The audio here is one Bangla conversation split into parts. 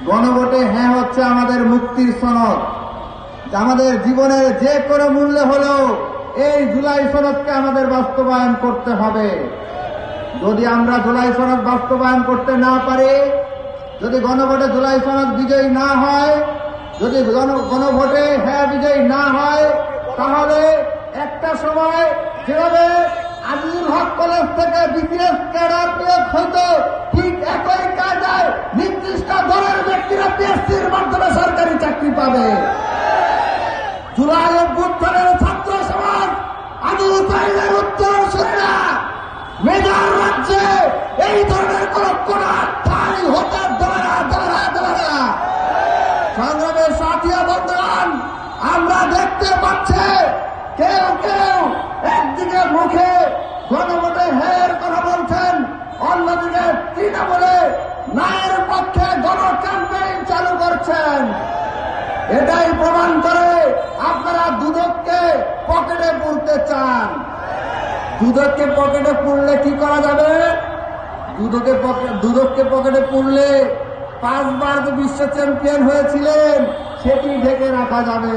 গণভোটে হ্যাঁ হচ্ছে আমাদের মুক্তির সনদ। আমাদের জীবনের যে কোনো মূল্যে হলেও এই জুলাই সনদকে আমাদের বাস্তবায়ন করতে হবে। যদি আমরা জুলাই সনদ বাস্তবায়ন করতে না পারি, যদি গণভোটে জুলাই সনদ বিজয়ী না হয়, যদি গণভোটে হ্যাঁ বিজয়ী না হয়, তাহলে একটা সময় যেভাবে আজিজুল হক কলেজ থেকে বিসিএস ক্যাডার নিয়োগ হইতো, ঠিক একই কায়দায় নির্দিষ্ট দলের ব্যক্তিরা পিএসসির মাধ্যমে সরকারি চাকরি পাবে। জুলাই অভ্যুত্থানের ছাত্র সমাজ আবু সাঈদের উত্তরসূরিরা মেজার রাজ্যে এই ধরনের কোন ঠাই হতে দেবে না। সংগ্রামের সাথী বন্ধুগণ, আমরা দেখতে পাচ্ছি কেউ কেউ একদিকে মুখে গণভোটে হ্যাঁর কথা বলছেন, অন্যদিকে তৃণমূলে নায়ের পক্ষে গণ ক্যাম্পেইন চালু করছেন। এটাই প্রমাণ করে আপনারা দুদককে পকেটে পুরতে চান। দুদককে পকেটে পুরলে কি করা যাবে? দুদককে পকেটে পুরলে 5 বার বিশ্ব চ্যাম্পিয়ন হয়েছিলেন, সেটি ঢেকে রাখা যাবে।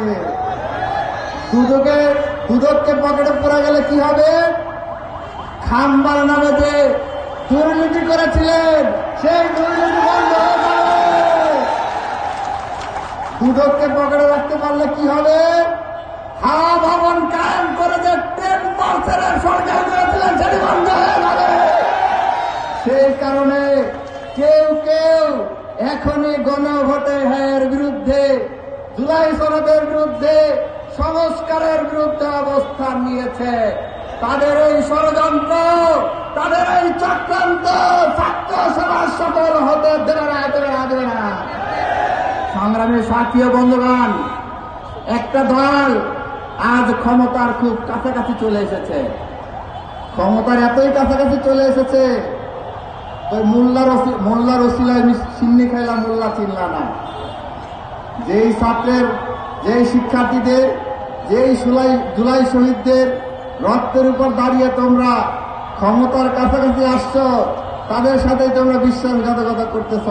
দুদককে পকেটে পড়ে গেলে কি হবে? খাম্বার নামে যে দুর্নীতি করেছিলেন, সেই দুর্নীতি বন্ধ হয়ে যাবে। দুদককে পকেটে রাখতে পারলে কি হবে? হাওয়া ভবন কায়েম করে যে 10% সরকার করেছিলেন, সেটি বন্ধ হয়ে যাবে। সেই কারণে কেউ কেউ এখনই গণভোটে হ্যাঁর বিরুদ্ধে, জুলাই সনদের বিরুদ্ধে, সংস্কারের বিরুদ্ধে অবস্থান নিয়েছে। তাদের এই ষড়যন্ত্র, তাদের এই চক্রান্ত ছাত্র সমাজ সফল হতে দেবে না। সংগ্রামের সাথী বন্ধুগণ, একটা দল আজ ক্ষমতার খুব কাছাকাছি চলে এসেছে। ক্ষমতার এতই কাছাকাছি চলে এসেছে, মোল্লার ওসিলায় সিন্নি খাইলা মোল্লা চিনলা না। যেই ছাত্রের, যেই শিক্ষার্থীদের, যেই জুলাই শহীদদের রক্তের উপর দাঁড়িয়ে তোমরা ক্ষমতার কাছাকাছি আসছো, তাদের সাথেই তোমরা বিশ্বাসঘাতকতা করতেছ।